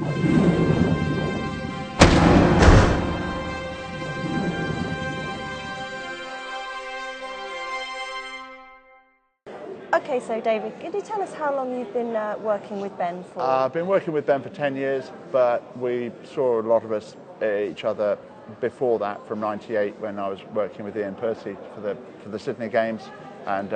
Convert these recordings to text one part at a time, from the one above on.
Okay, so David, can you tell us how long you've been working with Ben for? I've been working with Ben for 10 years, but we saw a lot of us each other before that, from '98 when I was working with Ian Percy for the Sydney Games, and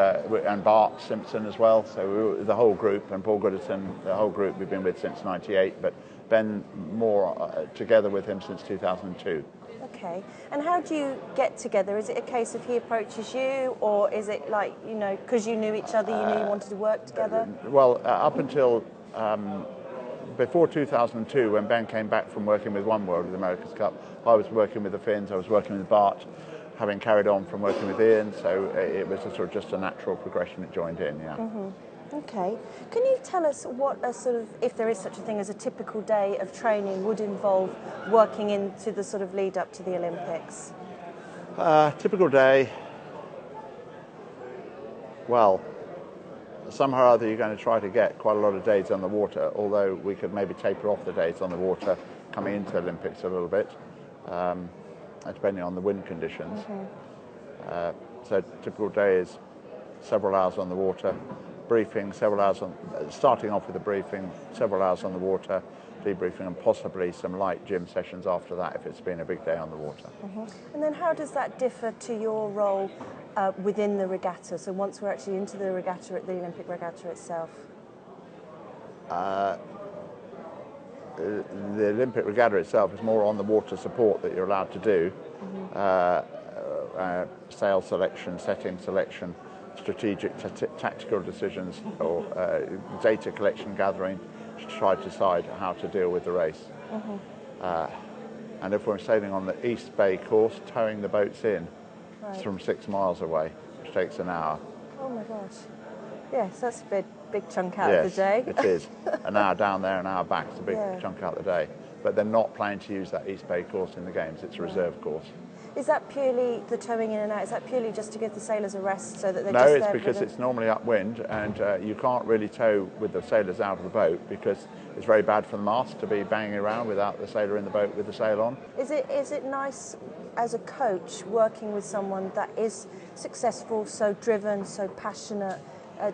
Bart Simpson as well. So the whole group, and Paul Goodison, the whole group we've been with since '98, but Ben more together with him since 2002. Okay, and how do you get together? Is it a case of he approaches you, or is it like, you know, because you knew each other, you knew you wanted to work together? Well, up until before 2002, when Ben came back from working with One World with the America's Cup, I was working with the Finns, I was working with Bart, having carried on from working with Ian, so it was just a natural progression that joined in, yeah. Mm-hmm. Okay. Can you tell us what a sort of, if there is such a thing as a typical day of training, would involve working into the sort of lead up to the Olympics? Typical day, well, somehow or other you're going to try to get quite a lot of days on the water, although we could maybe taper off the days on the water coming into Olympics a little bit, depending on the wind conditions. Mm-hmm. So typical day is several hours on the water, briefing, several hours on, starting off with a briefing, several hours on the water, debriefing, and possibly some light gym sessions after that if it's been a big day on the water. Mm-hmm. And then how does that differ to your role within the regatta? So once we're actually into the regatta, at the Olympic Regatta itself? The Olympic Regatta itself is more on the water support that you're allowed to do. Mm-hmm. Sail selection, setting selection, strategic tactical decisions, or data collection gathering to try to decide how to deal with the race. Mm-hmm. And if we're sailing on the East Bay course, towing the boats in, right, from 6 miles away, which takes an hour. Oh my gosh. Yes, that's a big chunk out yes, of the day. It is. An hour down there, an hour back. It's a big chunk out of the day. But they're not planning to use that East Bay course in the Games. It's a reserve course. Is that purely the towing in and out? Is that purely just to give the sailors a rest so that they're no, just there? No, it's because it's normally upwind, and you can't really tow with the sailors out of the boat because it's very bad for the mast to be banging around without the sailor in the boat with the sail on. Is it nice as a coach working with someone that is successful, so driven, so passionate?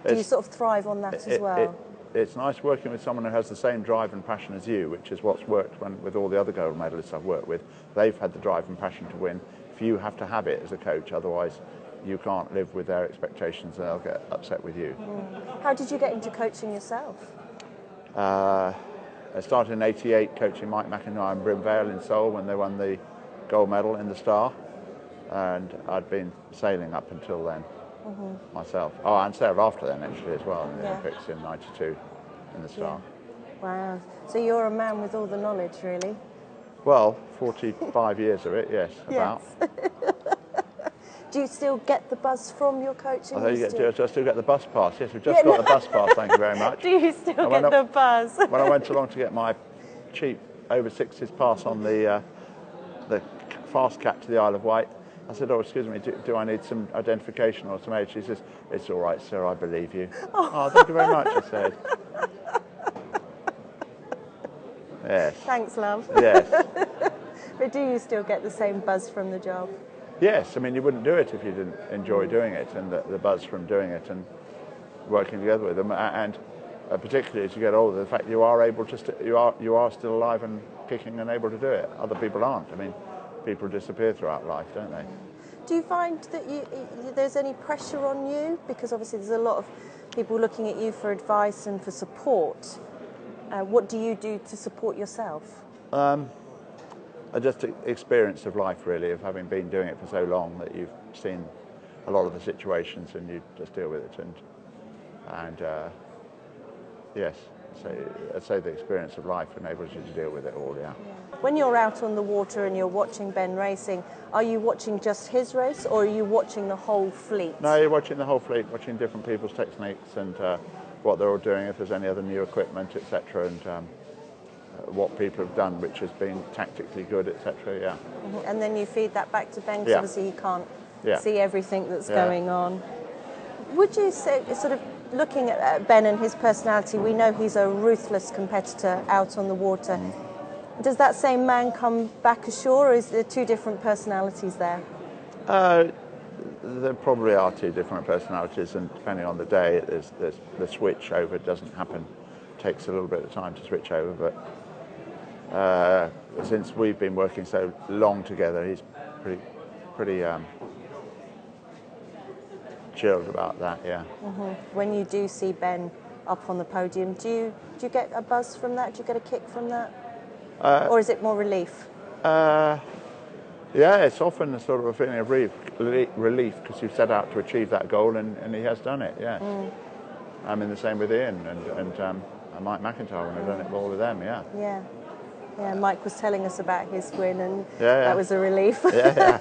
Do you sort of thrive on that as well? It's nice working with someone who has the same drive and passion as you, which is what's worked with all the other gold medalists I've worked with. They've had the drive and passion to win. If you have to have it as a coach, otherwise you can't live with their expectations and they'll get upset with you. Mm. How did you get into coaching yourself? I started in '88 coaching Mike McIntyre and Bryn Vale in Seoul when they won the gold medal in the Star, and I'd been sailing up until then. Mm-hmm. Myself. Oh, and sailed after then actually as well in the Olympics in '92 in the Star. Yeah. Wow. So you're a man with all the knowledge, really? Well, 45 years of it, yes, about. Do you still get the buzz from your coaching? I still get the bus pass. Yes, we've just got the bus pass, thank you very much. Do you still get the buzz? When I went along to get my cheap over 60s pass on the fast cap to the Isle of Wight, I said, oh, excuse me, do I need some identification or some age? She says, it's all right, sir, I believe you. Oh, thank you very much, I said. Yes. Thanks, love. Yes. But do you still get the same buzz from the job? Yes, I mean, you wouldn't do it if you didn't enjoy doing it, and the buzz from doing it and working together with them, and particularly as you get older, the fact you are able to, you are still alive and kicking and able to do it. Other people aren't. I mean, people disappear throughout life, don't they? Do you find that there's any pressure on you? Because obviously there's a lot of people looking at you for advice and for support. What do you do to support yourself? Just experience of life, really, of having been doing it for so long that you've seen a lot of the situations and you just deal with it. And yes, so I'd say the experience of life enables you to deal with it all, yeah. When you're out on the water and you're watching Ben racing, are you watching just his race or are you watching the whole fleet? No, you're watching the whole fleet, watching different people's techniques and what they're all doing, if there's any other new equipment, etc., and what people have done, which has been tactically good, etc., yeah. Mm-hmm. And then you feed that back to Ben, because obviously he can't see everything that's going on. Would you say, sort of, looking at Ben and his personality, we know he's a ruthless competitor out on the water. Does that same man come back ashore, or is there two different personalities there? There probably are two different personalities, and depending on the day, the switch over doesn't happen. It takes a little bit of time to switch over, but since we've been working so long together, he's pretty chilled about that, yeah. When you do see Ben up on the podium, do you get a buzz from that? Do you get a kick from that? Or is it more relief? Yeah, it's often a sort of a feeling of relief because you've set out to achieve that goal, and he has done it, yes. I mean, the same with Ian and Mike McIntyre when I've done it all with them, yeah. Yeah, Mike was telling us about his win, and yeah. That was a relief. Yeah.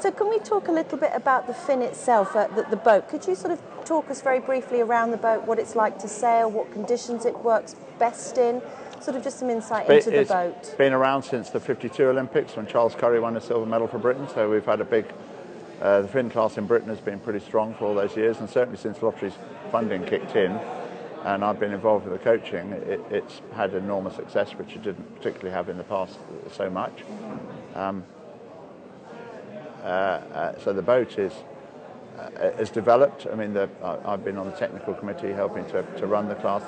So can we talk a little bit about the fin itself, the boat? Could you sort of talk us very briefly around the boat, what it's like to sail, what conditions it works best in, sort of just some insight into the boat? It's been around since the '52 Olympics when Charles Curry won a silver medal for Britain, so we've had a big, the fin class in Britain has been pretty strong for all those years, and certainly since lotteries funding kicked in, and I've been involved with the coaching, it's had enormous success, which it didn't particularly have in the past so much. So the boat is developed. I mean, I've been on the technical committee helping to run the class.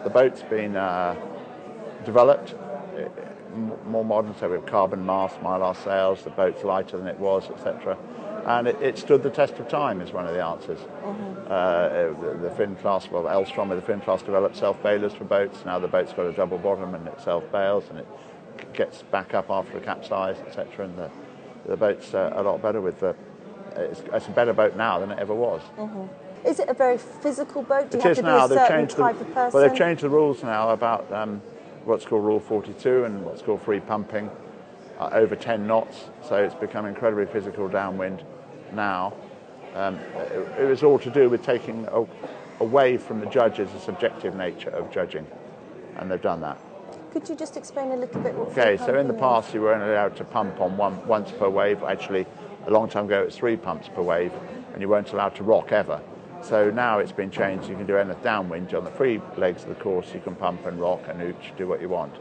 The boat's been developed, more modern, so we have carbon mast, mylar sails, the boat's lighter than it was, etc. And it stood the test of time is one of the answers. The fin class, well, Elstrom with the fin class developed self-bailers for boats. Now the boat's got a double bottom and it self-bails and it gets back up after a capsize, etc. And the boat's a lot better with it's a better boat now than it ever was. Is it a very physical boat? Do you have to be now. a certain type of person? Well, they've changed the rules now about what's called Rule 42 and what's called free pumping over 10 knots. So it's become incredibly physical downwind now. It was all to do with taking away from the judges the subjective nature of judging, and they've done that. Could you just explain a little bit what free Okay, so in the pumping past you were only allowed to pump on once per wave. Actually, a long time ago it was 3 pumps per wave, and you weren't allowed to rock ever. So now it's been changed. You can do anything downwind. On the free legs of the course, you can pump and rock and ooch, do what you want.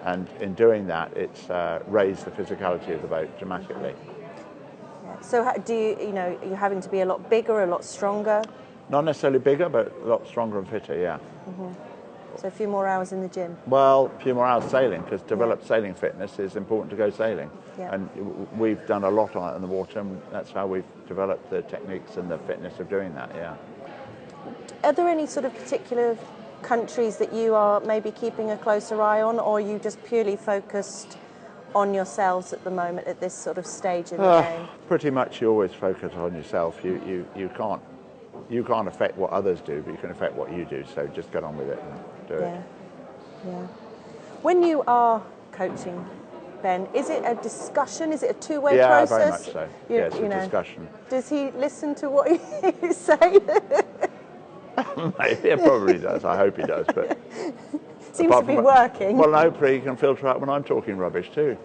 And in doing that, it's raised the physicality of the boat dramatically. Yeah. So you're having to be a lot bigger, a lot stronger? Not necessarily bigger, but a lot stronger and fitter, yeah. So a few more hours in the gym? Well, a few more hours sailing, because developed sailing fitness is important to go sailing. Yeah. And we've done a lot on it in the water, and that's how we've developed the techniques and the fitness of doing that, yeah. Are there any sort of particular countries that you are maybe keeping a closer eye on, or are you just purely focused on yourselves at the moment at this sort of stage in the game? Pretty much you always focus on yourself. You can't affect what others do, but you can affect what you do, so just get on with it and do it. Yeah. When you are coaching Ben, is it a discussion? Is it a two-way process? Yeah, very much so. Yes, it's a discussion. Does he listen to what you say? He probably does. I hope he does. But seems to be working. Well, hopefully he can filter out when I'm talking rubbish too.